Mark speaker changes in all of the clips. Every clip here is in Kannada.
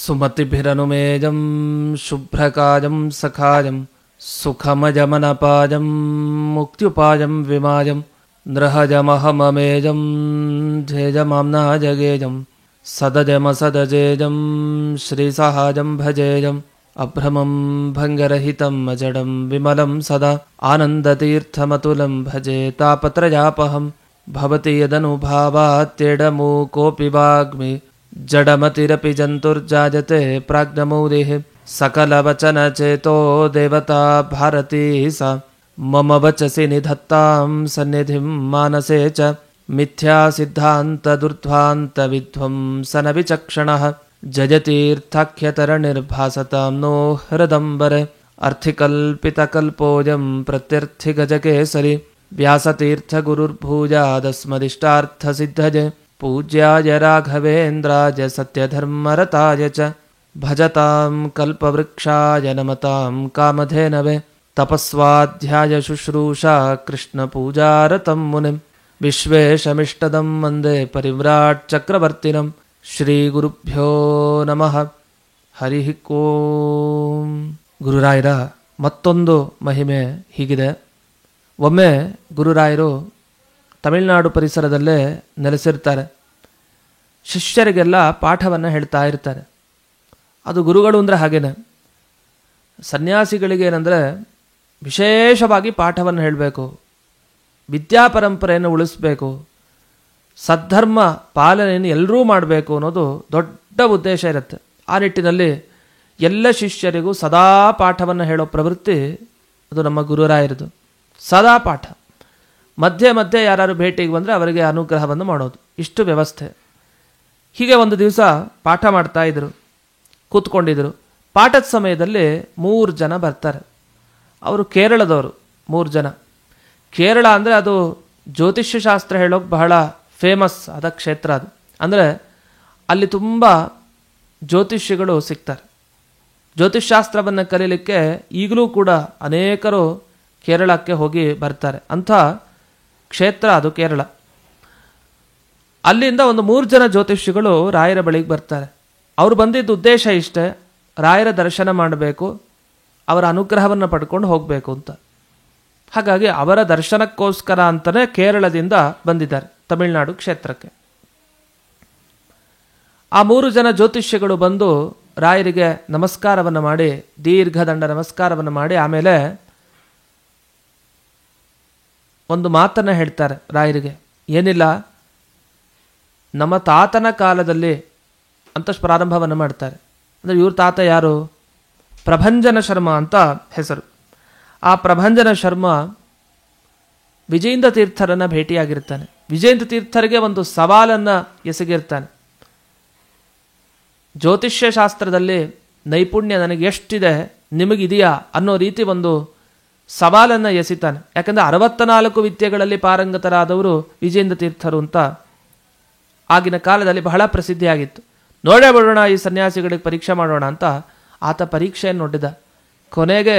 Speaker 1: ಸುಮತಿಭಿರನುಮೇಜಂ ಶುಭ್ರಕಾಜಂ ಸಖಾಜಂ ಸುಖಮಜಮನಪಾಜಂ ಮುಕ್ತ್ಯುಪಾಜಂ ವಿಮಾಜಂ ನೃಹಜಮಹಮಮೇಜಂ ಝೇಜಮಾಮ್ನಾ ಜಗೇಜಂ ಸದಜಮಸದಜೇಜಂ ಶ್ರೀಸಹಾಜಂ ಭಜೇಜಂ ಅಭ್ರಮಂ ಭಂಗರಹಿತಂ ಅಜಡಂ ವಿಮಲಂ ಸದಾ ಆನಂದತೀರ್ಥಮತುಲಂ ಭಜೆ ತಾಪತ್ರಯಾಪಹಂ ಭವತಿ ಯದನುಭಾವಾತ್ಯೆಡಮೂಕೋಪಿ ವಾಗ್ಮಿ ಜಡಮತಿರಪಿ ಜಂತುರ್ಜಾಯತೆ ಪ್ರಾಜ್ಞಮೌಲಿಃ ಸಕಲವಚನಚೇತೋ ದೇವತಾ ಭಾರತೀ ಸಾ ಮಮ ವಚಸಿ ನಿಧತ್ತಾಂ ಸನ್ನಿಧಿಂ ಮಾನಸೇ ಚ ಮಿಥ್ಯಾ ಸಿದ್ಧಾಂತದುರ್ಧ್ವಾಂತ ವಿಧ್ವಂಸನ ವಿಚಕ್ಷಣಃ ಜಯತೀರ್ಥಾಖ್ಯತರಣಿರ್ಭಾಸತಾಂ ನೋ ಹೃದಂಬರೆ ಅರ್ಥಿಕಲ್ಪಿತಕಲ್ಪೋಯಂ ಪ್ರತ್ಯರ್ಥಿಗಜಕೇಸರಿ ವ್ಯಾಸತೀರ್ಥಗುರುರ್ಭೂಯಾದಸ್ಮದಿಷ್ಟಾರ್ಥಸಿದ್ಧಜೆ ಪೂಜ್ಯಾಯ ರಾಘವೇಂದ್ರಾಯ ಸತ್ಯಧರ್ಮರತಾಯ ಚ ಭಜತಾಂ ಕಲ್ಪವೃಕ್ಷಾಯ ನಮತಾಂ ಕಾಮಧೇನವೇ ತಪಸ್ವಾಧ್ಯಾಯ ಶುಶ್ರೂಷಾ ಕೃಷ್ಣಪೂಜಾರತಂ ಮುನಿಂ ವಿಶ್ವೇಶಮಿಷ್ಟದಂ ವಂದೇ ಪರಿವ್ರಾಟ್ ಚಕ್ರವರ್ತಿನಂ ಶ್ರೀಗುರುಭ್ಯೋ ನಮಃ. ಹರಿ ಓಂ. ಗುರುರಾಯರ ಮತ್ತೊಂದು ಮಹಿಮೆ ಹೀಗಿದೆ. ಒಮ್ಮೆ ಗುರುರಾಯರು ತಮಿಳುನಾಡು ಪರಿಸರದಲ್ಲೇ ನೆಲೆಸಿರ್ತಾರೆ. ಶಿಷ್ಯರಿಗೆಲ್ಲ ಪಾಠವನ್ನು ಹೇಳ್ತಾ ಇರ್ತಾರೆ. ಅದು ಗುರುಗಳು ಅಂದರೆ ಹಾಗೇನೆ. ಸನ್ಯಾಸಿಗಳಿಗೆ ಏನಂದರೆ ವಿಶೇಷವಾಗಿ ಪಾಠವನ್ನು ಹೇಳಬೇಕು, ವಿದ್ಯಾಪರಂಪರೆಯನ್ನು ಉಳಿಸ್ಬೇಕು, ಸದ್ಧರ್ಮ ಪಾಲನೆಯನ್ನು ಎಲ್ಲರೂ ಮಾಡಬೇಕು ಅನ್ನೋದು ದೊಡ್ಡ ಉದ್ದೇಶ ಇರುತ್ತೆ. ಆ ನಿಟ್ಟಿನಲ್ಲಿ ಎಲ್ಲ ಶಿಷ್ಯರಿಗೂ ಸದಾ ಪಾಠವನ್ನು ಹೇಳೋ ಪ್ರವೃತ್ತಿ ಅದು ನಮ್ಮ ಗುರುರಾಯರದು. ಸದಾ ಪಾಠ. ಮಧ್ಯೆ ಮಧ್ಯೆ ಯಾರು ಭೇಟಿಗೆ ಬಂದರೆ ಅವರಿಗೆ ಅನುಗ್ರಹವನ್ನು ಮಾಡೋದು, ಇಷ್ಟು ವ್ಯವಸ್ಥೆ. ಹೀಗೆ ಒಂದು ದಿವಸ ಪಾಠ ಮಾಡ್ತಾ ಇದ್ರು, ಕೂತ್ಕೊಂಡಿದ್ರು. ಪಾಠದ ಸಮಯದಲ್ಲಿ 3 ಜನ ಬರ್ತಾರೆ. ಅವರು ಕೇರಳದವರು 3 ಜನ. ಕೇರಳ ಅಂದರೆ ಅದು ಜ್ಯೋತಿಷ್ಯ ಶಾಸ್ತ್ರ ಹೇಳೋಕೆ ಬಹಳ ಫೇಮಸ್ ಆದ ಕ್ಷೇತ್ರ ಅದು. ಅಂದರೆ ಅಲ್ಲಿ ತುಂಬ ಜ್ಯೋತಿಷ್ಯಗಳು ಸಿಗ್ತಾರೆ. ಜ್ಯೋತಿಷ್ಶಾಸ್ತ್ರವನ್ನು ಕಲೀಲಿಕ್ಕೆ ಈಗಲೂ ಕೂಡ ಅನೇಕರು ಕೇರಳಕ್ಕೆ ಹೋಗಿ ಬರ್ತಾರೆ. ಅಂಥ ಕ್ಷೇತ್ರ ಅದು ಕೇರಳ. ಅಲ್ಲಿಂದ ಒಂದು 3 ಜನ ಜ್ಯೋತಿಷ್ಯಗಳು ರಾಯರ ಬಳಿಗೆ ಬರ್ತಾರೆ. ಅವರು ಬಂದಿದ್ದ ಉದ್ದೇಶ ಇಷ್ಟೇ, ರಾಯರ ದರ್ಶನ ಮಾಡಬೇಕು, ಅವರ ಅನುಗ್ರಹವನ್ನು ಪಡ್ಕೊಂಡು ಹೋಗಬೇಕು ಅಂತ. ಹಾಗಾಗಿ ಅವರ ದರ್ಶನಕ್ಕೋಸ್ಕರ ಅಂತಲೇ ಕೇರಳದಿಂದ ಬಂದಿದ್ದಾರೆ ತಮಿಳುನಾಡು ಕ್ಷೇತ್ರಕ್ಕೆ. ಆ 3 ಜನ ಜ್ಯೋತಿಷ್ಯಗಳು ಬಂದು ರಾಯರಿಗೆ ನಮಸ್ಕಾರವನ್ನು ಮಾಡಿ, ದೀರ್ಘದಂಡ ನಮಸ್ಕಾರವನ್ನು ಮಾಡಿ, ಆಮೇಲೆ ಒಂದು ಮಾತನ್ನು ಹೇಳ್ತಾರೆ ರಾಯರಿಗೆ. ಏನಿಲ್ಲ, ನಮ್ಮ ತಾತನ ಕಾಲದಲ್ಲಿ ಅಂತ ಪ್ರಾರಂಭವನ್ನು ಮಾಡ್ತಾರೆ. ಅಂದರೆ ಇವ್ರ ತಾತ ಯಾರು? ಪ್ರಭಂಜನ ಶರ್ಮ ಅಂತ ಹೆಸರು. ಆ ಪ್ರಭಂಜನ ಶರ್ಮ ವಿಜೇಂದ್ರ ತೀರ್ಥರನ್ನು ಭೇಟಿಯಾಗಿರ್ತಾನೆ. ವಿಜೇಂದ್ರ ತೀರ್ಥರಿಗೆ ಒಂದು ಸವಾಲನ್ನು ಎಸಗಿರ್ತಾನೆ. ಜ್ಯೋತಿಷ್ಯ ಶಾಸ್ತ್ರದಲ್ಲಿ ನೈಪುಣ್ಯ ನನಗೆ ಎಷ್ಟಿದೆ, ನಿಮಗಿದೆಯಾ ಅನ್ನೋ ರೀತಿ ಒಂದು ಸವಾಲನ್ನು ಎಸಿತಾನೆ. ಯಾಕಂದರೆ 64 ವಿದ್ಯೆಗಳಲ್ಲಿ ಪಾರಂಗತರಾದವರು ವಿಜೇಂದ್ರ ತೀರ್ಥರು ಅಂತ ಆಗಿನ ಕಾಲದಲ್ಲಿ ಬಹಳ ಪ್ರಸಿದ್ಧಿಯಾಗಿತ್ತು. ನೋಡೇ ಬಿಡೋಣ, ಈ ಸನ್ಯಾಸಿಗಳಿಗೆ ಪರೀಕ್ಷೆ ಮಾಡೋಣ ಅಂತ ಆತ ಪರೀಕ್ಷೆಯನ್ನು ನೋಡಿದ. ಕೊನೆಗೆ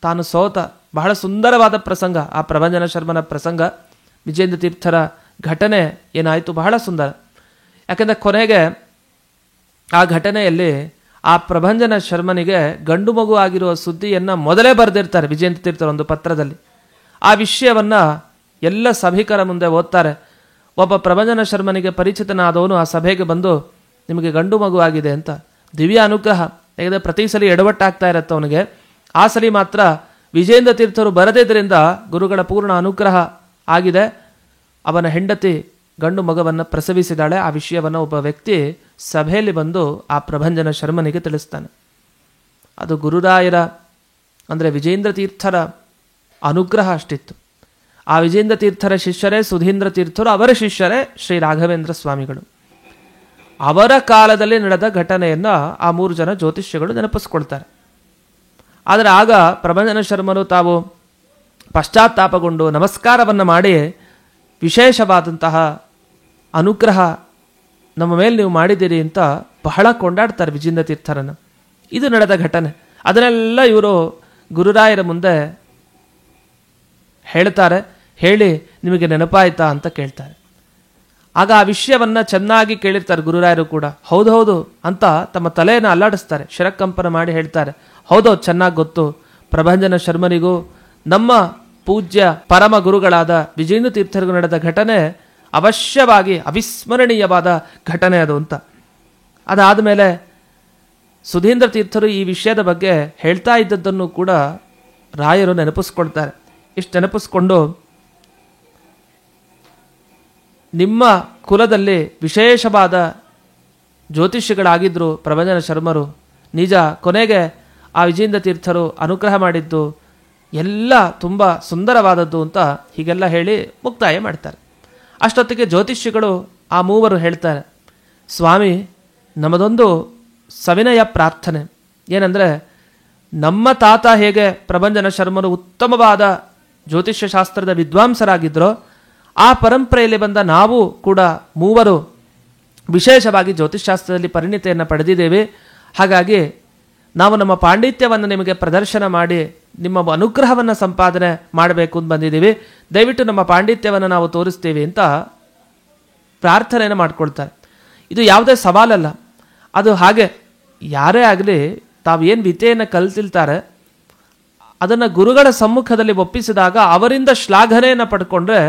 Speaker 1: ತಾನು ಸೋತ. ಬಹಳ ಸುಂದರವಾದ ಪ್ರಸಂಗ ಆ ಪ್ರಭಂಜನ ಶರ್ಮನ ಪ್ರಸಂಗ. ವಿಜೇಂದ್ರ ತೀರ್ಥರ ಘಟನೆ ಏನಾಯಿತು ಬಹಳ ಸುಂದರ. ಯಾಕೆಂದರೆ ಕೊನೆಗೆ ಆ ಘಟನೆಯಲ್ಲಿ ಆ ಪ್ರಭಂಜನ ಶರ್ಮನಿಗೆ ಗಂಡು ಮಗು ಆಗಿರುವ ಸುದ್ದಿಯನ್ನು ಮೊದಲೇ ಬರೆದಿರ್ತಾರೆ ವಿಜೇಂದ್ರ ತೀರ್ಥರ ಒಂದು ಪತ್ರದಲ್ಲಿ. ಆ ವಿಷಯವನ್ನು ಎಲ್ಲ ಸಭಿಕರ ಮುಂದೆ ಓದ್ತಾರೆ. ಒಬ್ಬ ಪ್ರಭಂಜನ ಶರ್ಮನಿಗೆ ಪರಿಚಿತನಾದವನು ಆ ಸಭೆಗೆ ಬಂದು, ನಿಮಗೆ ಗಂಡು ಮಗು ಆಗಿದೆ ಅಂತ. ದಿವ್ಯ ಅನುಗ್ರಹ. ಯಾಕಂದರೆ ಪ್ರತಿ ಸಲ ಎಡವಟ್ಟಾಗ್ತಾ ಇರತ್ತೆ ಅವನಿಗೆ. ಆ ಸಲ ಮಾತ್ರ ವಿಜೇಂದ್ರ ತೀರ್ಥರು ಬರದಿದ್ದರಿಂದ ಗುರುಗಳ ಪೂರ್ಣ ಅನುಗ್ರಹ ಆಗಿದೆ. ಅವನ ಹೆಂಡತಿ ಗಂಡು ಮಗವನ್ನು ಪ್ರಸವಿಸಿದಾಳೆ. ಆ ವಿಷಯವನ್ನು ಒಬ್ಬ ವ್ಯಕ್ತಿ ಸಭೆಯಲ್ಲಿ ಬಂದು ಆ ಪ್ರಭಂಜನ ಶರ್ಮನಿಗೆ ತಿಳಿಸ್ತಾನೆ. ಅದು ಗುರುರಾಯರ ಅಂದರೆ ವಿಜೇಂದ್ರ ತೀರ್ಥರ ಅನುಗ್ರಹ ಅಷ್ಟಿತ್ತು. ಆ ವಿಜೇಂದ್ರ ತೀರ್ಥರ ಶಿಷ್ಯರೇ ಸುಧೀಂದ್ರ ತೀರ್ಥರು, ಅವರ ಶಿಷ್ಯರೇ ಶ್ರೀ ರಾಘವೇಂದ್ರ ಸ್ವಾಮಿಗಳು. ಅವರ ಕಾಲದಲ್ಲಿ ನಡೆದ ಘಟನೆಯನ್ನು ಆ 3 ಜನ ಜ್ಯೋತಿಷ್ಯಗಳು ನೆನಪಿಸ್ಕೊಳ್ತಾರೆ. ಆದರೆ ಆಗ ಪ್ರಭಂಜನ ಶರ್ಮರು ತಾವು ಪಶ್ಚಾತ್ತಾಪಗೊಂಡು ನಮಸ್ಕಾರವನ್ನು ಮಾಡಿ, ವಿಶೇಷವಾದಂತಹ ಅನುಗ್ರಹ ನಮ್ಮ ಮೇಲೆ ನೀವು ಮಾಡಿದ್ದೀರಿ ಅಂತ ಬಹಳ ಕೊಂಡಾಡ್ತಾರೆ ವಿಜೇಂದ್ರ ತೀರ್ಥರನ್ನು. ಇದು ನಡೆದ ಘಟನೆ. ಅದನ್ನೆಲ್ಲ ಇವರು ಗುರುರಾಯರ ಮುಂದೆ ಹೇಳ್ತಾರೆ. ಹೇಳಿ, ನಿಮಗೆ ನೆನಪಾಯ್ತಾ ಅಂತ ಕೇಳ್ತಾರೆ. ಆಗ ಆ ವಿಷಯವನ್ನ ಚೆನ್ನಾಗಿ ಕೇಳಿರ್ತಾರೆ ಗುರುರಾಯರು ಕೂಡ. ಹೌದು ಹೌದು ಅಂತ ತಮ್ಮ ತಲೆಯನ್ನು ಅಲ್ಲಾಡಿಸ್ತಾರೆ, ಶಿರಕಂಪನ ಮಾಡಿ ಹೇಳ್ತಾರೆ, ಹೌದೌದು ಚೆನ್ನಾಗಿ ಗೊತ್ತು, ಪ್ರಭಂಜನ ಶರ್ಮನಿಗೂ ನಮ್ಮ ಪೂಜ್ಯ ಪರಮ ಗುರುಗಳಾದ ವಿಜೇಂದ್ರ ತೀರ್ಥರಿಗೂ ನಡೆದ ಘಟನೆ ಅವಶ್ಯವಾಗಿ ಅವಿಸ್ಮರಣೀಯವಾದ ಘಟನೆ ಅದು ಅಂತ. ಅದಾದಮೇಲೆ ಸುಧೀಂದ್ರ ತೀರ್ಥರು ಈ ವಿಷಯದ ಬಗ್ಗೆ ಹೇಳ್ತಾ ಇದ್ದದ್ದನ್ನು ಕೂಡ ರಾಯರು ನೆನಪಿಸ್ಕೊಳ್ತಾರೆ. ಇಷ್ಟು ನೆನಪಿಸ್ಕೊಂಡು, ನಿಮ್ಮ ಕುಲದಲ್ಲಿ ವಿಶೇಷವಾದ ಜ್ಯೋತಿಷಿಗಳಾಗಿದ್ದರು ಪ್ರಭಂಜನ ಶರ್ಮರು, ನಿಜ, ಕೊನೆಗೆ ಆ ವಿಜೇಂದ್ರ ತೀರ್ಥರು ಅನುಗ್ರಹ ಮಾಡಿದ್ದು ಎಲ್ಲ ತುಂಬ ಸುಂದರವಾದದ್ದು ಅಂತ ಹೀಗೆಲ್ಲ ಹೇಳಿ ಮುಕ್ತಾಯ ಮಾಡ್ತಾರೆ. ಅಷ್ಟೊತ್ತಿಗೆ ಜ್ಯೋತಿಷಿಗಳು ಆ ಮೂವರು ಹೇಳ್ತಾರೆ, ಸ್ವಾಮಿ, ನಮ್ಮದೊಂದು ಸವಿನಯ ಪ್ರಾರ್ಥನೆ ಏನಂದರೆ, ನಮ್ಮ ತಾತ ಹೇಗೆ ಪ್ರಭಂಜನ ಶರ್ಮರು ಉತ್ತಮವಾದ ಜ್ಯೋತಿಷ್ಯ ಶಾಸ್ತ್ರದ ವಿದ್ವಾಂಸರಾಗಿದ್ದರೋ ಆ ಪರಂಪರೆಯಲ್ಲಿ ಬಂದ ನಾವು ಕೂಡ ಮೂವರು ವಿಶೇಷವಾಗಿ ಜ್ಯೋತಿಷ್ಶಾಸ್ತ್ರದಲ್ಲಿ ಪರಿಣಿತಿಯನ್ನು ಪಡೆದಿದ್ದೇವೆ. ಹಾಗಾಗಿ ನಾವು ನಮ್ಮ ಪಾಂಡಿತ್ಯವನ್ನು ನಿಮಗೆ ಪ್ರದರ್ಶನ ಮಾಡಿ ನಿಮ್ಮ ಅನುಗ್ರಹವನ್ನು ಸಂಪಾದನೆ ಮಾಡಬೇಕು ಅಂತ ಬಂದಿದ್ದೀವಿ. ದಯವಿಟ್ಟು ನಮ್ಮ ಪಾಂಡಿತ್ಯವನ್ನು ನಾವು ತೋರಿಸ್ತೀವಿ ಅಂತ ಪ್ರಾರ್ಥನೆಯನ್ನು ಮಾಡ್ಕೊಳ್ತಾರೆ. ಇದು ಯಾವುದೇ ಸವಾಲಲ್ಲ. ಅದು ಹಾಗೆ ಯಾರೇ ಆಗಲಿ ತಾವೇನು ವಿದ್ಯೆಯನ್ನು ಕಲ್ತಿಲ್ತಾರೆ ಅದನ್ನು ಗುರುಗಳ ಸಮ್ಮುಖದಲ್ಲಿ ಒಪ್ಪಿಸಿದಾಗ ಅವರಿಂದ ಶ್ಲಾಘನೆಯನ್ನು ಪಡ್ಕೊಂಡ್ರೆ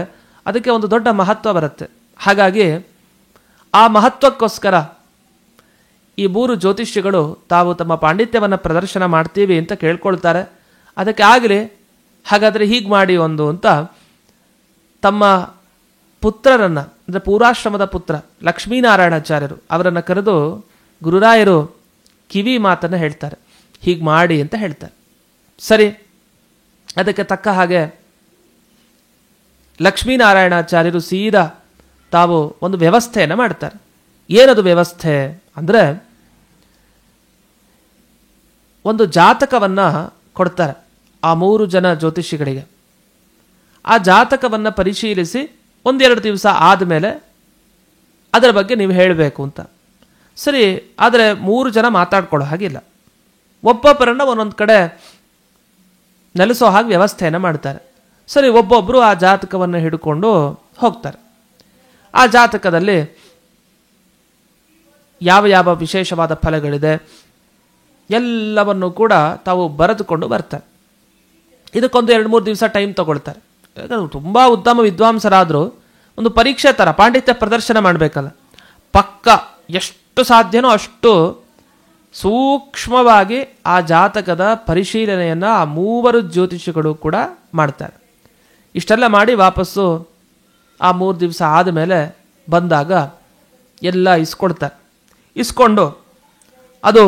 Speaker 1: ಅದಕ್ಕೆ ಒಂದು ದೊಡ್ಡ ಮಹತ್ವ ಬರುತ್ತೆ. ಹಾಗಾಗಿ ಆ ಮಹತ್ವಕ್ಕೋಸ್ಕರ ಈ ಮೂರು ಜ್ಯೋತಿಷಿಗಳು ತಾವು ತಮ್ಮ ಪಾಂಡಿತ್ಯವನ್ನು ಪ್ರದರ್ಶನ ಮಾಡ್ತೀವಿ ಅಂತ ಕೇಳ್ಕೊಳ್ತಾರೆ. ಅದಕ್ಕೆ ಆಗಲಿ, ಹಾಗಾದರೆ ಹೀಗೆ ಮಾಡಿ ಒಂದು ಅಂತ ತಮ್ಮ ಪುತ್ರರನ್ನು, ಅಂದರೆ ಪೂರ್ವಾಶ್ರಮದ ಪುತ್ರ ಲಕ್ಷ್ಮೀನಾರಾಯಣಾಚಾರ್ಯರು ಅವರನ್ನು ಕರೆದು ಗುರುರಾಯರು ಕಿವಿ ಮಾತನ್ನು ಹೇಳ್ತಾರೆ, ಹೀಗೆ ಮಾಡಿ ಅಂತ ಹೇಳ್ತಾರೆ. ಸರಿ, ಅದಕ್ಕೆ ತಕ್ಕ ಹಾಗೆ ಲಕ್ಷ್ಮೀನಾರಾಯಣಾಚಾರ್ಯರು ಸೀದಾ ತಾವು ಒಂದು ವ್ಯವಸ್ಥೆಯನ್ನು ಮಾಡ್ತಾರೆ. ಏನದು ವ್ಯವಸ್ಥೆ ಅಂದರೆ, ಒಂದು ಜಾತಕವನ್ನು ಕೊಡ್ತಾರೆ ಆ ಮೂರು ಜನ ಜ್ಯೋತಿಷಿಗಳಿಗೆ. ಆ ಜಾತಕವನ್ನು ಪರಿಶೀಲಿಸಿ ಒಂದೆರಡು ದಿವಸ ಆದಮೇಲೆ ಅದರ ಬಗ್ಗೆ ನೀವು ಹೇಳಬೇಕು ಅಂತ. ಸರಿ, ಆದರೆ ಮೂರು ಜನ ಮಾತಾಡ್ಕೊಳ್ಳೋ ಹಾಗಿಲ್ಲ, ಒಬ್ಬೊಬ್ಬರನ್ನು ಒಂದೊಂದು ಕಡೆ ನೆಲೆಸೋ ಹಾಗೆ ವ್ಯವಸ್ಥೆಯನ್ನು ಮಾಡ್ತಾರೆ. ಸರಿ, ಒಬ್ಬೊಬ್ಬರು ಆ ಜಾತಕವನ್ನು ಹಿಡ್ಕೊಂಡು ಹೋಗ್ತಾರೆ. ಆ ಜಾತಕದಲ್ಲಿ ಯಾವ ಯಾವ ವಿಶೇಷವಾದ ಫಲಗಳಿದೆ ಎಲ್ಲವನ್ನು ಕೂಡ ತಾವು ಬರೆದುಕೊಂಡು ಬರ್ತಾರೆ. ಇದಕ್ಕೊಂದು 2-3 ದಿವಸ ಟೈಮ್ ತಗೊಳ್ತಾರೆ. ತುಂಬ ಉತ್ತಮ ವಿದ್ವಾಂಸರಾದರೂ ಒಂದು ಪರೀಕ್ಷೆ ಥರ ಪಾಂಡಿತ್ಯ ಪ್ರದರ್ಶನ ಮಾಡಬೇಕಲ್ಲ, ಪಕ್ಕ ಎಷ್ಟು ಸಾಧ್ಯನೋ ಅಷ್ಟು ಸೂಕ್ಷ್ಮವಾಗಿ ಆ ಜಾತಕದ ಪರಿಶೀಲನೆಯನ್ನು ಆ ಮೂವರು ಜ್ಯೋತಿಷಿಗಳು ಕೂಡ ಮಾಡ್ತಾರೆ. ಇಷ್ಟೆಲ್ಲ ಮಾಡಿ ವಾಪಸ್ಸು ಆ 3 ದಿವಸ ಆದಮೇಲೆ ಬಂದಾಗ ಎಲ್ಲ ಇಸ್ಕೊಳ್ತಾರೆ. ಇಸ್ಕೊಂಡು ಅದು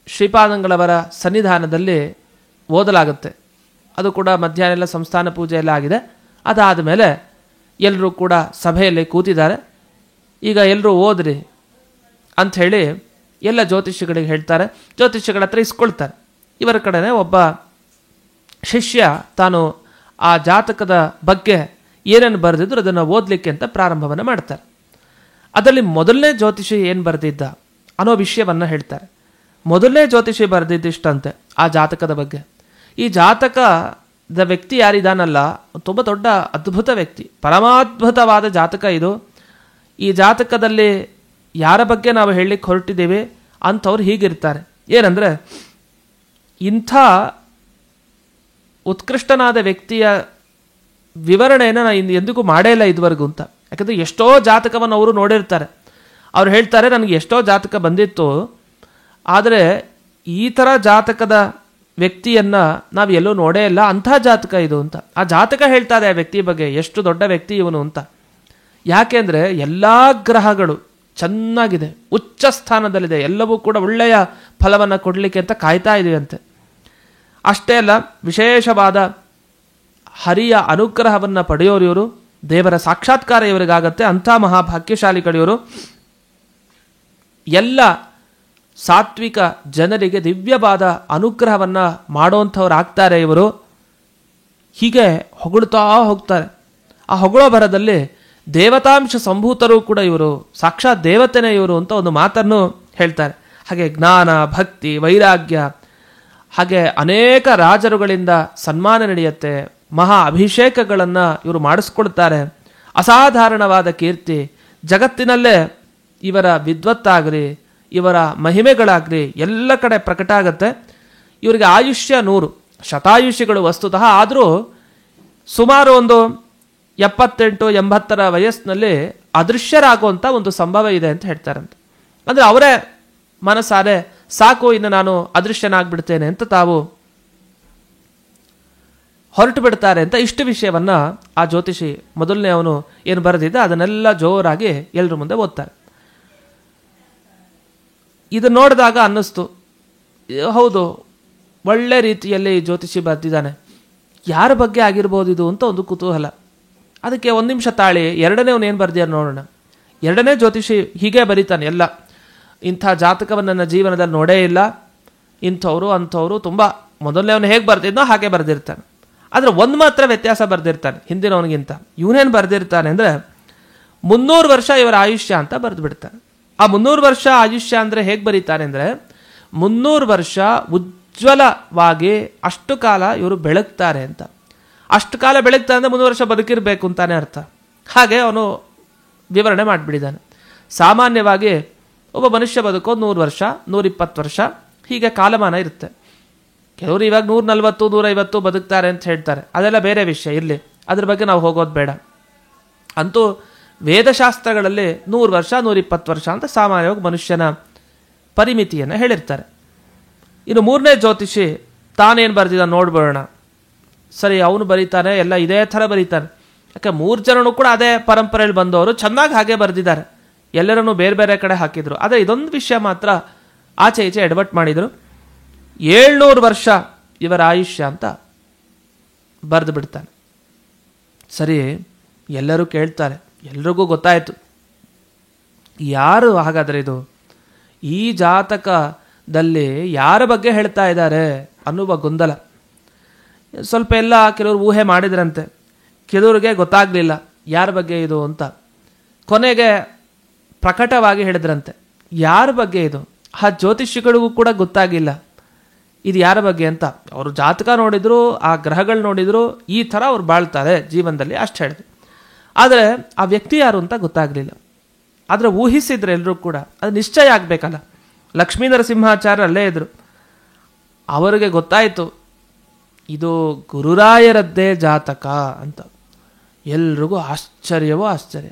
Speaker 1: ಶ್ರೀಪಾದಂಗಳವರ ಸನ್ನಿಧಾನದಲ್ಲಿ ಓದಲಾಗುತ್ತೆ. ಅದು ಕೂಡ ಮಧ್ಯಾಹ್ನ ಎಲ್ಲ ಸಂಸ್ಥಾನ ಪೂಜೆ ಎಲ್ಲ ಆಗಿದೆ. ಅದಾದ ಮೇಲೆ ಎಲ್ಲರೂ ಕೂಡ ಸಭೆಯಲ್ಲಿ ಕೂತಿದ್ದಾರೆ. ಈಗ ಎಲ್ಲರೂ ಓದ್ರಿ ಅಂಥೇಳಿ ಎಲ್ಲ ಜ್ಯೋತಿಷಿಗಳಿಗೆ ಹೇಳ್ತಾರೆ. ಜ್ಯೋತಿಷಿಗಳ ಹತ್ರ ಇಸ್ಕೊಳ್ತಾರೆ. ಇವರ ಕಡೆನೇ ಒಬ್ಬ ಶಿಷ್ಯ ತಾನು ಆ ಜಾತಕದ ಬಗ್ಗೆ ಏನೇನು ಬರೆದಿದ್ರು ಅದನ್ನು ಓದಲಿಕ್ಕೆ ಅಂತ ಪ್ರಾರಂಭವನ್ನು ಮಾಡ್ತಾರೆ. ಅದರಲ್ಲಿ ಮೊದಲನೇ ಜ್ಯೋತಿಷಿ ಏನು ಬರೆದಿದ್ದ ಅನ್ನೋ ವಿಷಯವನ್ನು ಹೇಳ್ತಾರೆ. ಮೊದಲನೇ ಜ್ಯೋತಿಷಿ ಬರೆದಿದ್ದಿಷ್ಟಂತೆ ಆ ಜಾತಕದ ಬಗ್ಗೆ. ಈ ಜಾತಕದ ವ್ಯಕ್ತಿ ಯಾರಿದಾನಲ್ಲ, ತುಂಬ ದೊಡ್ಡ ಅದ್ಭುತ ವ್ಯಕ್ತಿ, ಪರಮಾದ್ಭುತವಾದ ಜಾತಕ ಇದು. ಈ ಜಾತಕದಲ್ಲಿ ಯಾರ ಬಗ್ಗೆ ನಾವು ಹೇಳಲಿಕ್ಕೆ ಹೊರಟಿದ್ದೀವಿ ಅಂಥವ್ರು ಹೀಗಿರ್ತಾರೆ. ಏನಂದರೆ, ಇಂಥ ಉತ್ಕೃಷ್ಟನಾದ ವ್ಯಕ್ತಿಯ ವಿವರಣೆಯನ್ನು ನಾನು ಎಂದಿಗೂ ಮಾಡೇ ಇಲ್ಲ ಇದುವರೆಗೂ ಅಂತ. ಯಾಕಂದರೆ ಎಷ್ಟೋ ಜಾತಕವನ್ನು ಅವರು ನೋಡಿರ್ತಾರೆ. ಅವ್ರು ಹೇಳ್ತಾರೆ, ನನಗೆ ಎಷ್ಟೋ ಜಾತಕ ಬಂದಿತ್ತು, ಆದರೆ ಈ ಥರ ಜಾತಕದ ವ್ಯಕ್ತಿಯನ್ನು ನಾವು ಎಲ್ಲೂ ನೋಡೇ ಇಲ್ಲ, ಅಂಥ ಜಾತಕ ಇದು ಅಂತ. ಆ ಜಾತಕ ಹೇಳ್ತಾ ಇದೆ ಆ ವ್ಯಕ್ತಿ ಬಗ್ಗೆ, ಎಷ್ಟು ದೊಡ್ಡ ವ್ಯಕ್ತಿ ಇವನು ಅಂತ. ಯಾಕೆಂದರೆ ಎಲ್ಲ ಗ್ರಹಗಳು ಚೆನ್ನಾಗಿದೆ, ಉಚ್ಚ ಸ್ಥಾನದಲ್ಲಿದೆ, ಎಲ್ಲವೂ ಕೂಡ ಒಳ್ಳೆಯ ಫಲವನ್ನು ಕೊಡಲಿಕ್ಕೆ ಅಂತ ಕಾಯ್ತಾ ಇದೆಯಂತೆ. ಅಷ್ಟೇ ಅಲ್ಲ, ವಿಶೇಷವಾದ ಹರಿಯ ಅನುಗ್ರಹವನ್ನು ಪಡೆಯೋರು ಇವರು, ದೇವರ ಸಾಕ್ಷಾತ್ಕಾರ ಇವರಿಗಾಗತ್ತೆ, ಅಂಥ ಮಹಾಭಾಗ್ಯಶಾಲಿಗಳಿವರು. ಎಲ್ಲ ಸಾತ್ವಿಕ ಜನರಿಗೆ ದಿವ್ಯವಾದ ಅನುಗ್ರಹವನ್ನು ಮಾಡೋಂಥವ್ರು ಆಗ್ತಾರೆ ಇವರು. ಹೀಗೆ ಹೊಗಳ್ತಾ ಹೋಗ್ತಾರೆ. ಆ ಹೊಗಳೋ ಬರದಲ್ಲಿ ದೇವತಾಂಶ ಸಂಭೂತರು ಕೂಡ ಇವರು, ಸಾಕ್ಷಾತ್ ದೇವತೆನೇ ಇವರು ಅಂತ ಒಂದು ಮಾತನ್ನು ಹೇಳ್ತಾರೆ. ಹಾಗೆ ಜ್ಞಾನ, ಭಕ್ತಿ, ವೈರಾಗ್ಯ, ಹಾಗೆ ಅನೇಕ ರಾಜರುಗಳಿಂದ ಸನ್ಮಾನ ನಡೆಯುತ್ತೆ, ಮಹಾ ಅಭಿಷೇಕಗಳನ್ನು ಇವರು ಮಾಡಿಸ್ಕೊಳ್ತಾರೆ. ಅಸಾಧಾರಣವಾದ ಕೀರ್ತಿ, ಜಗತ್ತಿನಲ್ಲೇ ಇವರ ವಿದ್ವತ್ತಾಗಲಿ ಇವರ ಮಹಿಮೆಗಳಾಗಲಿ ಎಲ್ಲ ಕಡೆ ಪ್ರಕಟ ಆಗುತ್ತೆ. ಇವರಿಗೆ ಆಯುಷ್ಯ 100, ಶತಾಯುಷಿಗಳು ವಸ್ತುತಃ. ಆದರೂ ಸುಮಾರು ಒಂದು 78-80 ವಯಸ್ಸಿನಲ್ಲಿ ಅದೃಶ್ಯರಾಗುವಂಥ ಒಂದು ಸಂಭವ ಇದೆ ಅಂತ ಹೇಳ್ತಾರಂತೆ. ಅಂದರೆ ಅವರೇ ಮನಸಾರೆ ಸಾಕು, ಇನ್ನು ನಾನು ಅದೃಶ್ಯನಾಗ್ಬಿಡ್ತೇನೆ ಅಂತ ತಾವು ಹೊರಟು ಬಿಡ್ತಾರೆ ಅಂತ ಇಷ್ಟು ವಿಷಯವನ್ನ ಆ ಜ್ಯೋತಿಷಿ ಮೊದಲನೇ ಅವನು ಏನು ಬರೆದಿದ್ದ ಅದನ್ನೆಲ್ಲ ಜೋರಾಗಿ ಎಲ್ಲರ ಮುಂದೆ ಓದ್ತಾರೆ. ಇದು ನೋಡಿದಾಗ ಅನ್ನಿಸ್ತು, ಹೌದು ಒಳ್ಳೆ ರೀತಿಯಲ್ಲಿ ಜ್ಯೋತಿಷಿ ಬರೆದಿದ್ದಾನೆ, ಯಾರ ಬಗ್ಗೆ ಆಗಿರ್ಬೋದು ಇದು ಅಂತ ಒಂದು ಕುತೂಹಲ. ಅದಕ್ಕೆ ಒಂದು ನಿಮಿಷ ತಾಳಿ ಎರಡನೇ ಅವನು ಏನು ಬರ್ದಿಯಾರ ನೋಡೋಣ. ಎರಡನೇ ಜ್ಯೋತಿಷಿ ಹೀಗೆ ಬರೀತಾನೆ, ಎಲ್ಲ ಇಂಥ ಜಾತಕವನ್ನು ನನ್ನ ಜೀವನದಲ್ಲಿ ನೋಡೇ ಇಲ್ಲ, ಇಂಥವ್ರು ಅಂಥವ್ರು ತುಂಬ ಮೊದಲನೇ ಅವನು ಹೇಗೆ ಬರ್ದಿದ್ನೋ ಹಾಗೆ ಬರೆದಿರ್ತಾನೆ. ಆದರೆ ಒಂದು ಮಾತ್ರ ವ್ಯತ್ಯಾಸ ಬರೆದಿರ್ತಾನೆ ಹಿಂದಿನವನಿಗಿಂತ. ಇವನೇನು ಬರೆದಿರ್ತಾನೆ ಅಂದರೆ 300 ವರ್ಷ ಇವರ ಆಯುಷ್ಯ ಅಂತ ಬರೆದು ಬಿಡ್ತಾನೆ. ಆ 300 ವರ್ಷ ಆಯುಷ್ಯ ಅಂದರೆ ಹೇಗೆ ಬರೀತಾನೆ ಅಂದರೆ 300 ವರ್ಷ ಉಜ್ವಲವಾಗಿ ಅಷ್ಟು ಕಾಲ ಇವರು ಬೆಳಗ್ತಾರೆ ಅಂತ. ಅಷ್ಟು ಕಾಲ ಬೆಳಗ್ತಾರೆ ಅಂದರೆ 300 ವರ್ಷ ಬದುಕಿರಬೇಕು ಅಂತಾನೆ ಅರ್ಥ. ಹಾಗೆ ಅವನು ವಿವರಣೆ ಮಾಡಿಬಿಟ್ಟಿದ್ದಾನೆ. ಸಾಮಾನ್ಯವಾಗಿ ಒಬ್ಬ ಮನುಷ್ಯ ಬದುಕೋ 100 ವರ್ಷ 120 ವರ್ಷ ಹೀಗೆ ಕಾಲಮಾನ ಇರುತ್ತೆ. ಕೆಲವರು ಇವಾಗ 140 150 ಬದುಕ್ತಾರೆ ಅಂತ ಹೇಳ್ತಾರೆ, ಅದೆಲ್ಲ ಬೇರೆ ವಿಷಯ, ಇರಲಿ, ಅದ್ರ ಬಗ್ಗೆ ನಾವು ಹೋಗೋದು ಬೇಡ. ಅಂತೂ ವೇದಶಾಸ್ತ್ರಗಳಲ್ಲಿ 100 ವರ್ಷ 120 ವರ್ಷ ಅಂತ ಸಾಮಾನ್ಯವಾಗಿ ಮನುಷ್ಯನ ಪರಿಮಿತಿಯನ್ನು ಹೇಳಿರ್ತಾರೆ. ಇನ್ನು ಮೂರನೇ ಜ್ಯೋತಿಷಿ ತಾನೇನು ಬರೆದಿದ್ದ ನೋಡ್ಬೋಣ. ಸರಿ, ಅವನು ಬರೀತಾನೆ, ಎಲ್ಲ ಇದೇ ಥರ ಬರೀತಾನೆ. ಯಾಕೆ 3 ಜನನು ಕೂಡ ಅದೇ ಪರಂಪರೆಯಲ್ಲಿ ಬಂದವರು, ಚೆನ್ನಾಗಿ ಹಾಗೆ ಬರೆದಿದ್ದಾರೆ, ಎಲ್ಲರನ್ನೂ ಬೇರೆ ಬೇರೆ ಕಡೆ ಹಾಕಿದ್ರು. ಆದರೆ ಇದೊಂದು ವಿಷಯ ಮಾತ್ರ ಆಚೆ ಈಚೆ ಎಡವಟ್ಟು ಮಾಡಿದರು. 700 ವರ್ಷ ಇವರ ಆಯುಷ್ಯ ಅಂತ ಬರೆದು ಬಿಡ್ತಾನೆ. ಸರಿ, ಎಲ್ಲರೂ ಕೇಳ್ತಾರೆ, ಎಲ್ರಿಗೂ ಗೊತ್ತಾಯಿತು ಯಾರು ಹಾಗಾದರೆ ಇದು, ಈ ಜಾತಕದಲ್ಲಿ ಯಾರ ಬಗ್ಗೆ ಹೇಳ್ತಾ ಇದ್ದಾರೆ ಅನ್ನುವ ಗೊಂದಲ. ಸ್ವಲ್ಪ ಎಲ್ಲ ಕೆಲವರು ಊಹೆ ಮಾಡಿದ್ರಂತೆ, ಕೆಲವರಿಗೆ ಗೊತ್ತಾಗಲಿಲ್ಲ ಯಾರ ಬಗ್ಗೆ ಇದು ಅಂತ. ಕೊನೆಗೆ ಪ್ರಕಟವಾಗಿ ಹೇಳಿದ್ರಂತೆ ಯಾರ ಬಗ್ಗೆ ಇದು. ಆ ಜ್ಯೋತಿಷಿಗಳಿಗೂ ಕೂಡ ಗೊತ್ತಾಗಿಲ್ಲ ಇದು ಯಾರ ಬಗ್ಗೆ ಅಂತ. ಅವರು ಜಾತಕ ನೋಡಿದ್ರು, ಆ ಗ್ರಹಗಳು ನೋಡಿದ್ರು, ಈ ಥರ ಅವ್ರು ಬಾಳ್ತಾರೆ ಜೀವನದಲ್ಲಿ ಅಷ್ಟು ಹೇಳಿದ್ರು. ಆದರೆ ಆ ವ್ಯಕ್ತಿ ಯಾರು ಅಂತ ಗೊತ್ತಾಗಲಿಲ್ಲ. ಆದರೆ ಊಹಿಸಿದ್ರೆ ಎಲ್ಲರೂ ಕೂಡ ಅದು ನಿಶ್ಚಯ ಆಗಬೇಕಲ್ಲ. ಲಕ್ಷ್ಮೀ ನರಸಿಂಹಾಚಾರ್ಯ ಅಲ್ಲೇ ಇದ್ರು, ಅವರಿಗೆ ಗೊತ್ತಾಯಿತು ಇದು ಗುರುರಾಯರದ್ದೇ ಜಾತಕ ಅಂತ. ಎಲ್ರಿಗೂ ಆಶ್ಚರ್ಯವೋ ಆಶ್ಚರ್ಯ.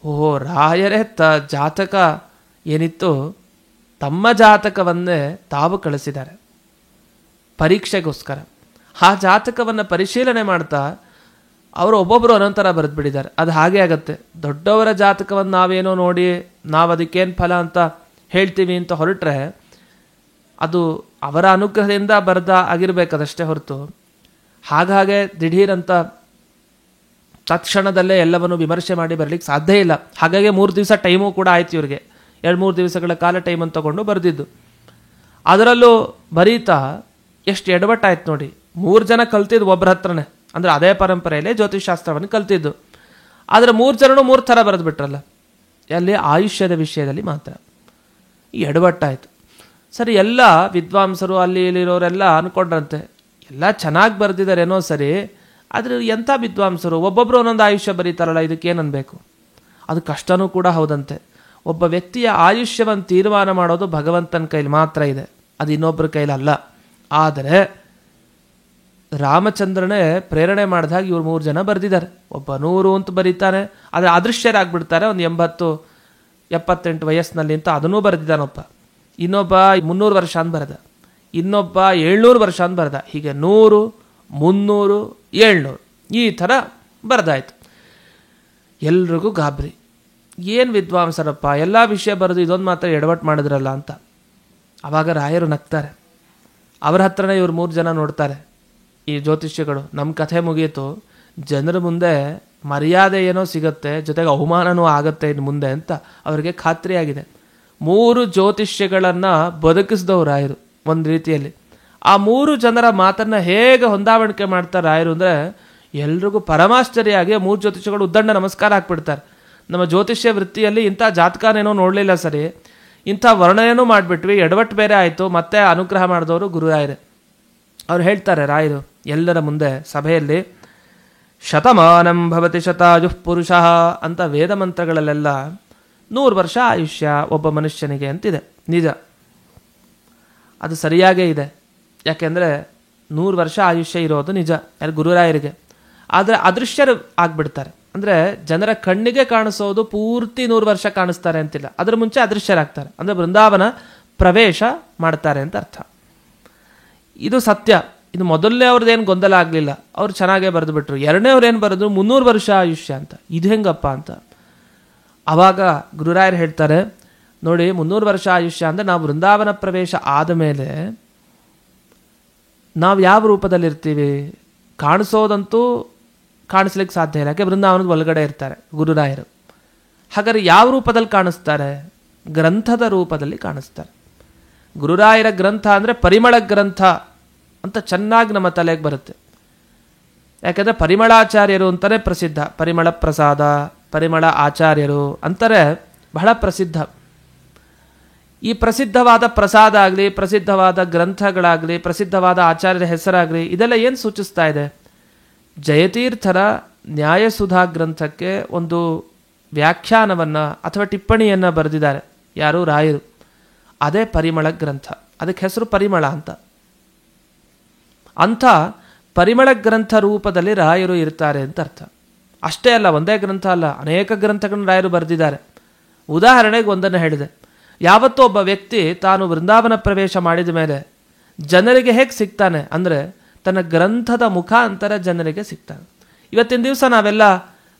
Speaker 1: ಓಹೋ, ರಾಯರೇ ಜಾತಕ ಏನಿತ್ತು ತಮ್ಮ ಜಾತಕವನ್ನೇ ತಾವು ಕಳಿಸಿದ್ದಾರೆ ಪರೀಕ್ಷೆಗೋಸ್ಕರ. ಆ ಜಾತಕವನ್ನು ಪರಿಶೀಲನೆ ಮಾಡ್ತಾ ಅವರು ಒಬ್ಬೊಬ್ಬರು ಅನಂತರ ಬರೆದು ಬಿಟ್ಟಿದ್ದಾರೆ. ಅದು ಹಾಗೆ ಆಗತ್ತೆ. ದೊಡ್ಡವರ ಜಾತಕವನ್ನು ನಾವೇನೋ ನೋಡಿ ನಾವು ಅದಕ್ಕೇನು ಫಲ ಅಂತ ಹೇಳ್ತೀವಿ ಅಂತ ಹೊರಟ್ರೆ ಅದು ಅವರ ಅನುಗ್ರಹದಿಂದ ಬರೆದ ಆಗಿರ್ಬೇಕದಷ್ಟೇ ಹೊರತು ಹಾಗೆ ದಿಢೀರಂತ ತತ್ಕ್ಷಣದಲ್ಲೇ ಎಲ್ಲವನ್ನು ವಿಮರ್ಶೆ ಮಾಡಿ ಬರಲಿಕ್ಕೆ ಸಾಧ್ಯ ಇಲ್ಲ. ಹಾಗಾಗಿ 3 ದಿವಸ ಟೈಮು ಕೂಡ ಆಯ್ತು ಇವರಿಗೆ. 2-3 ದಿವಸಗಳ ಕಾಲ ಟೈಮನ್ನು ತಗೊಂಡು ಬರೆದಿದ್ದು. ಅದರಲ್ಲೂ ಬರೀತಾ ಎಷ್ಟು ಎಡವಟ್ಟಾಯ್ತು ನೋಡಿ. 3 ಜನ ಕಲ್ತಿದ್ದು ಒಬ್ಬರ ಹತ್ರನೇ, ಅಂದರೆ ಅದೇ ಪರಂಪರೆಯಲ್ಲೇ ಜ್ಯೋತಿಷಾಸ್ತ್ರವನ್ನು ಕಲ್ತಿದ್ದು. ಆದರೆ 3 ಜನನು 3 ಥರ ಬರೆದು ಬಿಟ್ರಲ್ಲ, ಅಲ್ಲಿ ಆಯುಷ್ಯದ ವಿಷಯದಲ್ಲಿ ಮಾತ್ರ ಈ ಎಡವಟ್ಟಾಯಿತು. ಸರಿ, ಎಲ್ಲ ವಿದ್ವಾಂಸರು ಅಲ್ಲಿ ಇಲ್ಲಿರೋರೆಲ್ಲ ಅಂದ್ಕೊಂಡ್ರಂತೆ ಎಲ್ಲ ಚೆನ್ನಾಗಿ ಬರೆದಿದ್ದಾರೇನೋ ಸರಿ, ಆದರೆ ಎಂಥ ವಿದ್ವಾಂಸರು ಒಬ್ಬೊಬ್ಬರು ಒಂದೊಂದು ಆಯುಷ್ಯ ಬರೀತಾರಲ್ಲ, ಇದಕ್ಕೇನನ್ಬೇಕು. ಅದು ಕಷ್ಟನೂ ಕೂಡ ಹೌದಂತೆ. ಒಬ್ಬ ವ್ಯಕ್ತಿಯ ಆಯುಷ್ಯವನ್ನು ತೀರ್ಮಾನ ಮಾಡೋದು ಭಗವಂತನ ಕೈಲಿ ಮಾತ್ರ ಇದೆ, ಅದು ಇನ್ನೊಬ್ಬರ ಕೈಲಲ್ಲ. ಆದರೆ ರಾಮಚಂದ್ರನೇ ಪ್ರೇರಣೆ ಮಾಡಿದಾಗ ಇವ್ರು 3 ಜನ ಬರೆದಿದ್ದಾರೆ. ಒಬ್ಬ 100 ಅಂತ ಬರೀತಾನೆ, ಆದರೆ ಅದೃಶ್ಯರಾಗ್ಬಿಡ್ತಾರೆ ಒಂದು 80-78 ವಯಸ್ಸಿನಲ್ಲಿ ಅಂತ ಅದನ್ನೂ ಬರೆದಿದ್ದಾನೊಬ್ಬ. ಇನ್ನೊಬ್ಬ 300 ವರ್ಷ ಅಂತ ಬರೆದ, ಇನ್ನೊಬ್ಬ 700 ವರ್ಷ ಅಂತ ಬರೆದ. ಹೀಗೆ 100, 300, 700 ಈ ಥರ ಬರೆದಾಯ್ತು. ಎಲ್ರಿಗೂ ಗಾಬರಿ, ಏನು ವಿದ್ವಾಂಸರಪ್ಪ, ಎಲ್ಲ ವಿಷಯ ಬರೆದು ಇದೊಂದು ಮಾತ್ರ ಎಡವಟ್ಟು ಮಾಡಿದ್ರಲ್ಲ ಅಂತ. ಆವಾಗ ರಾಯರು ನಗ್ತಾರೆ. ಅವರ ಹತ್ರನೇ ಇವ್ರು 3 ಜನ ನೋಡ್ತಾರೆ, ಈ ಜ್ಯೋತಿಷ್ಯಗಳು, ನಮ್ಮ ಕಥೆ ಮುಗಿಯಿತು, ಜನರ ಮುಂದೆ ಮರ್ಯಾದೆ ಏನೋ ಸಿಗುತ್ತೆ, ಜೊತೆಗೆ ಅವಮಾನನೂ ಆಗತ್ತೆ ಇನ್ನು ಮುಂದೆ ಅಂತ ಅವರಿಗೆ ಖಾತ್ರಿಯಾಗಿದೆ. 3 ಜ್ಯೋತಿಷ್ಯಗಳನ್ನು ಬದುಕಿಸಿದವು ರಾಯರು ಒಂದು ರೀತಿಯಲ್ಲಿ. ಆ 3 ಜನರ ಮಾತನ್ನು ಹೇಗೆ ಹೊಂದಾವಣಿಕೆ ಮಾಡ್ತಾರೆ ರಾಯರು ಅಂದರೆ ಎಲ್ರಿಗೂ ಪರಮಾಶ್ಚರ್ಯ ಆಗಿ 3 ಜ್ಯೋತಿಷ್ಯಗಳು ಉದ್ದಂಡ ನಮಸ್ಕಾರ ಹಾಕ್ಬಿಡ್ತಾರೆ. ನಮ್ಮ ಜ್ಯೋತಿಷ್ಯ ವೃತ್ತಿಯಲ್ಲಿ ಇಂಥ ಜಾತಕನೇನೋ ನೋಡಲಿಲ್ಲ ಸರಿ, ಇಂಥ ವರ್ಣನೆಯೂ ಮಾಡಿಬಿಟ್ವಿ, ಎಡವಟ್ಟು ಬೇರೆ ಆಯಿತು, ಮತ್ತೆ ಅನುಗ್ರಹ ಮಾಡಿದವರು ಗುರುರಾಯರೇ. ಅವ್ರು ಹೇಳ್ತಾರೆ ರಾಯರು ಎಲ್ಲರ ಮುಂದೆ ಸಭೆಯಲ್ಲಿ, ಶತಮಾನಂ ಭವತಿ ಶತಾಯುಃ ಪುರುಷಃ ಅಂತ ವೇದ ಮಂತ್ರಗಳಲ್ಲೆಲ್ಲ 100 ವರ್ಷ ಆಯುಷ್ಯ ಒಬ್ಬ ಮನುಷ್ಯನಿಗೆ ಅಂತಿದೆ. ನಿಜ, ಅದು ಸರಿಯಾಗೇ ಇದೆ. ಯಾಕೆಂದರೆ 100 ವರ್ಷ ಆಯುಷ್ಯ ಇರೋದು ನಿಜ ಯಾರು ಗುರುರಾಯರಿಗೆ. ಆದರೆ ಅದೃಶ್ಯರು ಆಗ್ಬಿಡ್ತಾರೆ. ಅಂದರೆ ಜನರ ಕಣ್ಣಿಗೆ ಕಾಣಿಸೋದು ಪೂರ್ತಿ 100 ವರ್ಷ ಕಾಣಿಸ್ತಾರೆ ಅಂತಿಲ್ಲ. ಅದರ ಮುಂಚೆ ಅದೃಶ್ಯರಾಗ್ತಾರೆ, ಅಂದರೆ ಬೃಂದಾವನ ಪ್ರವೇಶ ಮಾಡ್ತಾರೆ ಅಂತ ಅರ್ಥ. ಇದು ಸತ್ಯ. ಇದು ಮೊದಲನೇ ಅವ್ರದ್ದೇನು ಗೊಂದಲ ಆಗಲಿಲ್ಲ, ಅವ್ರು ಚೆನ್ನಾಗೇ ಬರೆದು ಬಿಟ್ರು. ಎರಡನೇ ಅವ್ರು ಏನು ಬರೆದ್ರು 300 ವರ್ಷ ಆಯುಷ್ಯ ಅಂತ. ಇದು ಹೆಂಗಪ್ಪ ಅಂತ ಆವಾಗ ಗುರುರಾಯರು ಹೇಳ್ತಾರೆ, ನೋಡಿ 300 ವರ್ಷ ಆಯುಷ್ಯ ಅಂದರೆ ನಾವು ವೃಂದಾವನ ಪ್ರವೇಶ ಆದ ಮೇಲೆ ನಾವು ಯಾವ ರೂಪದಲ್ಲಿರ್ತೀವಿ? ಕಾಣಿಸೋದಂತೂ ಕಾಣಿಸ್ಲಿಕ್ಕೆ ಸಾಧ್ಯ ಇಲ್ಲ, ಯಾಕೆ ವೃಂದಾವನದ ಒಳಗಡೆ ಇರ್ತಾರೆ ಗುರುರಾಯರು. ಹಾಗಾದ್ರೆ ಯಾವ ರೂಪದಲ್ಲಿ ಕಾಣಿಸ್ತಾರೆ? ಗ್ರಂಥದ ರೂಪದಲ್ಲಿ ಕಾಣಿಸ್ತಾರೆ. ಗುರುರಾಯರ ಗ್ರಂಥ ಅಂದರೆ ಪರಿಮಳ ಗ್ರಂಥ ಅಂತ ಚೆನ್ನಾಗಿ ನಮ್ಮ ತಲೆಗೆ ಬರುತ್ತೆ. ಯಾಕೆಂದರೆ ಪರಿಮಳಾಚಾರ್ಯರು ಅಂತಲೇ ಪ್ರಸಿದ್ಧ. ಪರಿಮಳ ಪ್ರಸಾದ, ಪರಿಮಳ ಆಚಾರ್ಯರು ಅಂತಾರೆ ಬಹಳ ಪ್ರಸಿದ್ಧ. ಈ ಪ್ರಸಿದ್ಧವಾದ ಪ್ರಸಾದ ಆಗಲಿ, ಪ್ರಸಿದ್ಧವಾದ ಗ್ರಂಥಗಳಾಗಲಿ, ಪ್ರಸಿದ್ಧವಾದ ಆಚಾರ್ಯರ ಹೆಸರಾಗಲಿ, ಇದೆಲ್ಲ ಏನು ಸೂಚಿಸ್ತಾ ಇದೆ? ಜಯತೀರ್ಥರ ನ್ಯಾಯಸುಧಾ ಗ್ರಂಥಕ್ಕೆ ಒಂದು ವ್ಯಾಖ್ಯಾನವನ್ನು ಅಥವಾ ಟಿಪ್ಪಣಿಯನ್ನು ಬರೆದಿದ್ದಾರೆ ಯಾರು? ರಾಯರು. ಅದೇ ಪರಿಮಳ ಗ್ರಂಥ. ಅದಕ್ಕೆ ಹೆಸರು ಪರಿಮಳ ಅಂತ. ಅಂಥ ಪರಿಮಳ ಗ್ರಂಥ ರೂಪದಲ್ಲಿ ರಾಯರು ಇರ್ತಾರೆ ಅಂತ ಅರ್ಥ. ಅಷ್ಟೇ ಅಲ್ಲ, ಒಂದೇ ಗ್ರಂಥ ಅಲ್ಲ, ಅನೇಕ ಗ್ರಂಥಗಳನ್ನು ರಾಯರು ಬರೆದಿದ್ದಾರೆ. ಉದಾಹರಣೆಗೆ ಒಂದನ್ನು ಹೇಳಿದೆ. ಯಾವತ್ತೂ ಒಬ್ಬ ವ್ಯಕ್ತಿ ತಾನು ವೃಂದಾವನ ಪ್ರವೇಶ ಮಾಡಿದ ಮೇಲೆ ಜನರಿಗೆ ಹೇಗೆ ಸಿಗ್ತಾನೆ ಅಂದರೆ ತನ್ನ ಗ್ರಂಥದ ಮುಖಾಂತರ ಜನರಿಗೆ ಸಿಗ್ತಾನೆ. ಇವತ್ತಿನ ದಿವಸ ನಾವೆಲ್ಲ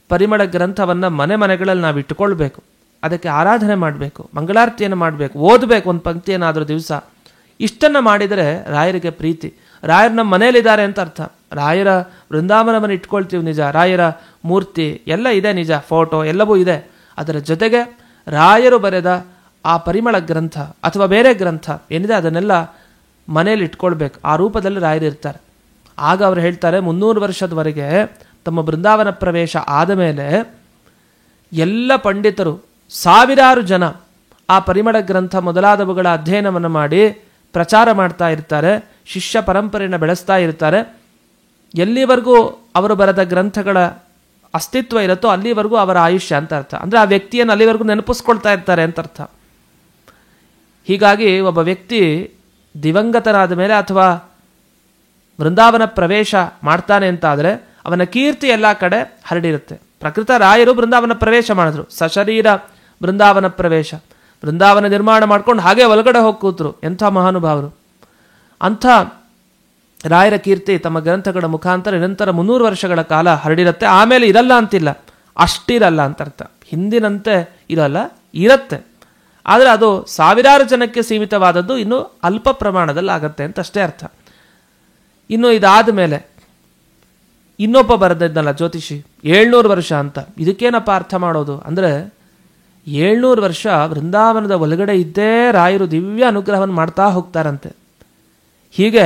Speaker 1: ಪರಿಮಳ ಗ್ರಂಥವನ್ನು ಮನೆಗಳಲ್ಲಿ ನಾವು ಇಟ್ಟುಕೊಳ್ಬೇಕು. ಅದಕ್ಕೆ ಆರಾಧನೆ ಮಾಡಬೇಕು, ಮಂಗಳಾರತಿಯನ್ನು ಮಾಡಬೇಕು, ಓದಬೇಕು ಒಂದು ಪಂಕ್ತಿಯನ್ನಾದರೂ ದಿವಸ. ಇಷ್ಟನ್ನು ಮಾಡಿದರೆ ರಾಯರಿಗೆ ಪ್ರೀತಿ. ರಾಯರು ನಮ್ಮ ಮನೆಯಲ್ಲಿದ್ದಾರೆ ಅಂತ ಅರ್ಥ. ರಾಯರ ವೃಂದಾವನವನ್ನು ಇಟ್ಕೊಳ್ತೀವಿ ನಿಜ, ರಾಯರ ಮೂರ್ತಿ ಎಲ್ಲ ಇದೆ ನಿಜ, ಫೋಟೋ ಎಲ್ಲವೂ ಇದೆ. ಅದರ ಜೊತೆಗೆ ರಾಯರು ಬರೆದ ಆ ಪರಿಮಳ ಗ್ರಂಥ ಅಥವಾ ಬೇರೆ ಗ್ರಂಥ ಏನಿದೆ ಅದನ್ನೆಲ್ಲ ಮನೆಯಲ್ಲಿ ಇಟ್ಕೊಳ್ಬೇಕು. ಆ ರೂಪದಲ್ಲಿ ರಾಯರು ಇರ್ತಾರೆ. ಆಗ ಅವರು ಹೇಳ್ತಾರೆ 300 ವರ್ಷದವರೆಗೆ ತಮ್ಮ ಬೃಂದಾವನ ಪ್ರವೇಶ ಆದ ಮೇಲೆ ಎಲ್ಲ ಪಂಡಿತರು, ಸಾವಿರಾರು ಜನ ಆ ಪರಿಮಳ ಗ್ರಂಥ ಮೊದಲಾದವುಗಳ ಅಧ್ಯಯನವನ್ನು ಮಾಡಿ ಪ್ರಚಾರ ಮಾಡ್ತಾ ಇರ್ತಾರೆ, ಶಿಷ್ಯ ಪರಂಪರೆಯನ್ನು ಬೆಳೆಸ್ತಾ ಇರ್ತಾರೆ. ಎಲ್ಲಿವರೆಗೂ ಅವರು ಬರೆದ ಗ್ರಂಥಗಳ ಅಸ್ತಿತ್ವ ಇರುತ್ತೋ ಅಲ್ಲಿವರೆಗೂ ಅವರ ಆಯುಷ್ಯ ಅಂತ ಅರ್ಥ. ಅಂದರೆ ಆ ವ್ಯಕ್ತಿಯನ್ನು ಅಲ್ಲಿವರೆಗೂ ನೆನಪಿಸ್ಕೊಳ್ತಾ ಇರ್ತಾರೆ ಅಂತ ಅರ್ಥ. ಹೀಗಾಗಿ ಒಬ್ಬ ವ್ಯಕ್ತಿ ದಿವಂಗತನಾದ ಮೇಲೆ ಅಥವಾ ವೃಂದಾವನ ಪ್ರವೇಶ ಮಾಡ್ತಾನೆ ಅಂತ ಆದರೆ ಅವನ ಕೀರ್ತಿ ಎಲ್ಲ ಕಡೆ ಹರಡಿರುತ್ತೆ. ಪ್ರಕೃತ ರಾಯರು ಬೃಂದಾವನ ಪ್ರವೇಶ ಮಾಡಿದ್ರು, ಸಶರೀರ ಬೃಂದಾವನ ಪ್ರವೇಶ, ಬೃಂದಾವನ ನಿರ್ಮಾಣ ಮಾಡ್ಕೊಂಡು ಹಾಗೆ ಒಳಗಡೆ ಹೋಗಿ ಕೂತರು. ಎಂಥ ಮಹಾನುಭಾವರು! ಅಂಥ ರಾಯರ ಕೀರ್ತಿ ತಮ್ಮ ಗ್ರಂಥಗಳ ಮುಖಾಂತರ ನಿರಂತರ 300 ವರ್ಷಗಳ ಕಾಲ ಹರಡಿರುತ್ತೆ. ಆಮೇಲೆ ಇರಲ್ಲ ಅಂತಿಲ್ಲ, ಅಷ್ಟಿರಲ್ಲ ಅಂತ ಅರ್ಥ. ಹಿಂದಿನಂತೆ ಇರಲ್ಲ, ಇರುತ್ತೆ. ಆದರೆ ಅದು ಸಾವಿರಾರು ಜನಕ್ಕೆ ಸೀಮಿತವಾದದ್ದು, ಇನ್ನು ಅಲ್ಪ ಪ್ರಮಾಣದಲ್ಲಿ ಆಗತ್ತೆ ಅಂತ ಅಷ್ಟೇ ಅರ್ಥ. ಇನ್ನು ಇದಾದ ಮೇಲೆ ಇನ್ನೊಬ್ಬ ಬರೆದಿದ್ದಲ್ಲ ಜ್ಯೋತಿಷಿ 700 ವರ್ಷ ಅಂತ. ಇದಕ್ಕೇನಪ್ಪ ಅರ್ಥ ಮಾಡೋದು ಅಂದರೆ 700 ವರ್ಷ ವೃಂದಾವನದ ಒಳಗಡೆ ಇದ್ದೇ ರಾಯರು ದಿವ್ಯ ಅನುಗ್ರಹವನ್ನು ಮಾಡ್ತಾ ಹೋಗ್ತಾರಂತೆ. ಹೀಗೆ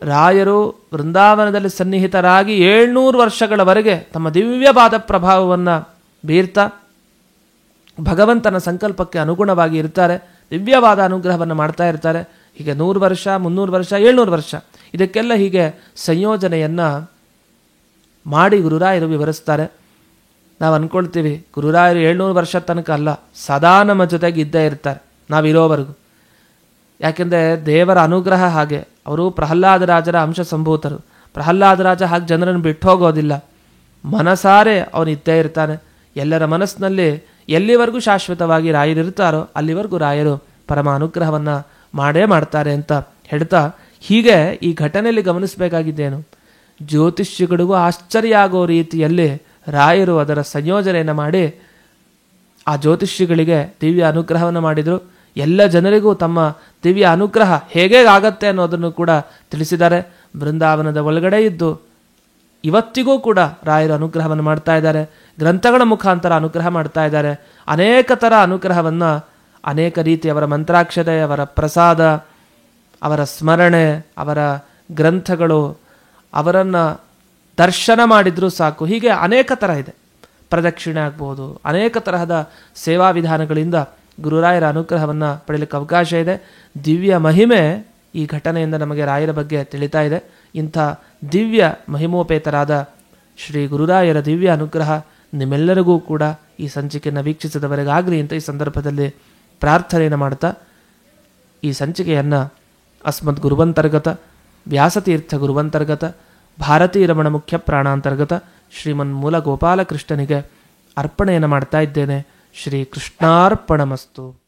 Speaker 1: ರಾಯರು ವೃಂದಾವನದಲ್ಲಿ ಸನ್ನಿಹಿತರಾಗಿ 700 ವರ್ಷಗಳವರೆಗೆ ತಮ್ಮ ದಿವ್ಯವಾದ ಪ್ರಭಾವವನ್ನು ಬೀರ್ತಾ ಭಗವಂತನ ಸಂಕಲ್ಪಕ್ಕೆ ಅನುಗುಣವಾಗಿ ಇರ್ತಾರೆ, ದಿವ್ಯವಾದ ಅನುಗ್ರಹವನ್ನು ಮಾಡ್ತಾ ಇರ್ತಾರೆ. ಹೀಗೆ 100 ವರ್ಷ, 300 ವರ್ಷ, 700 ವರ್ಷ ಇದಕ್ಕೆಲ್ಲ ಹೀಗೆ ಸಂಯೋಜನೆಯನ್ನು ಮಾಡಿ ಗುರುರಾಯರು ವಿವರಿಸ್ತಾರೆ. ನಾವು ಅಂದ್ಕೊಳ್ತೀವಿ ಗುರುರಾಯರು 700 ವರ್ಷ ತನಕ ಅಲ್ಲ, ಸದಾ ನಮ್ಮ ಜೊತೆಗೆ ಇದ್ದೇ ಇರ್ತಾರೆ ನಾವಿರೋವರೆಗೂ. ಯಾಕೆಂದರೆ ದೇವರ ಅನುಗ್ರಹ ಹಾಗೆ. ಅವರು ಪ್ರಹ್ಲಾದರಾಜರ ಅಂಶ ಸಂಭೂತರು. ಪ್ರಹ್ಲಾದರಾಜ ಹಾಗೆ ಜನರನ್ನು ಬಿಟ್ಟು ಹೋಗೋದಿಲ್ಲ, ಮನಸಾರೆ ಅವನು ಇದ್ದೇ ಇರ್ತಾನೆ. ಎಲ್ಲರ ಮನಸ್ಸಿನಲ್ಲಿ ಎಲ್ಲಿವರೆಗೂ ಶಾಶ್ವತವಾಗಿ ರಾಯರಿರ್ತಾರೋ ಅಲ್ಲಿವರೆಗೂ ರಾಯರು ಪರಮ ಅನುಗ್ರಹವನ್ನು ಮಾಡೇ ಮಾಡ್ತಾರೆ ಅಂತ ಹೇಳ್ತಾ, ಹೀಗೆ ಈ ಘಟನೆಯಲ್ಲಿ ಗಮನಿಸಬೇಕಾಗಿದ್ದೇನು, ಜ್ಯೋತಿಷ್ಯಗಳಿಗೂ ಆಶ್ಚರ್ಯ ಆಗೋ ರೀತಿಯಲ್ಲಿ ರಾಯರು ಅದರ ಸಂಯೋಜನೆಯನ್ನು ಮಾಡಿ ಆ ಜ್ಯೋತಿಷ್ಯಗಳಿಗೆ ದಿವ್ಯ ಅನುಗ್ರಹವನ್ನು ಮಾಡಿದರು. ಎಲ್ಲ ಜನರಿಗೂ ತಮ್ಮ ದಿವ್ಯ ಅನುಗ್ರಹ ಹೇಗೆ ಆಗತ್ತೆ ಅನ್ನೋದನ್ನು ಕೂಡ ತಿಳಿಸಿದ್ದಾರೆ. ಬೃಂದಾವನದ ಒಳಗಡೆ ಇದ್ದು ಇವತ್ತಿಗೂ ಕೂಡ ರಾಯರು ಅನುಗ್ರಹವನ್ನು ಮಾಡ್ತಾ ಇದ್ದಾರೆ. ಗ್ರಂಥಗಳ ಮುಖಾಂತರ ಅನುಗ್ರಹ ಮಾಡ್ತಾ ಇದ್ದಾರೆ. ಅನೇಕ ಥರ ಅನುಗ್ರಹವನ್ನು, ಅನೇಕ ರೀತಿ ಅವರ ಮಂತ್ರಾಕ್ಷತೆ, ಅವರ ಪ್ರಸಾದ, ಅವರ ಸ್ಮರಣೆ, ಅವರ ಗ್ರಂಥಗಳು, ಅವರನ್ನು ದರ್ಶನ ಮಾಡಿದರೂ ಸಾಕು. ಹೀಗೆ ಅನೇಕ ಥರ ಇದೆ. ಪ್ರದಕ್ಷಿಣೆ ಆಗ್ಬೋದು, ಅನೇಕ ತರಹದ ಸೇವಾ ವಿಧಾನಗಳಿಂದ ಗುರುರಾಯರ ಅನುಗ್ರಹವನ್ನು ಪಡೆಯಲಿಕ್ಕೆ ಅವಕಾಶ ಇದೆ. ದಿವ್ಯ ಮಹಿಮೆ ಈ ಘಟನೆಯಿಂದ ನಮಗೆ ರಾಯರ ಬಗ್ಗೆ ತಿಳಿತಾ ಇದೆ. ಇಂಥ ದಿವ್ಯ ಮಹಿಮೋಪೇತರಾದ ಶ್ರೀ ಗುರುರಾಯರ ದಿವ್ಯ ಅನುಗ್ರಹ ನಿಮ್ಮೆಲ್ಲರಿಗೂ ಕೂಡ ಈ ಸಂಚಿಕೆಯನ್ನು ವೀಕ್ಷಿಸಿದವರೆಗಾಗಲಿ ಅಂತ ಈ ಸಂದರ್ಭದಲ್ಲಿ ಪ್ರಾರ್ಥನೆಯನ್ನು ಮಾಡ್ತಾ ಈ ಸಂಚಿಕೆಯನ್ನು ಅಸ್ಮದ್ ಗುರುವಂತರ್ಗತ ವ್ಯಾಸತೀರ್ಥ ಗುರುವಂತರ್ಗತ ಭಾರತೀ ರಮಣ ಮುಖ್ಯ ಪ್ರಾಣಾಂತರ್ಗತ ಶ್ರೀಮನ್ ಮೂಲ ಗೋಪಾಲಕೃಷ್ಣನಿಗೆ ಅರ್ಪಣೆಯನ್ನು ಮಾಡ್ತಾ ಇದ್ದೇನೆ. ಶ್ರೀ ಕೃಷ್ಣಾರ್ಪಣಮಸ್ತು.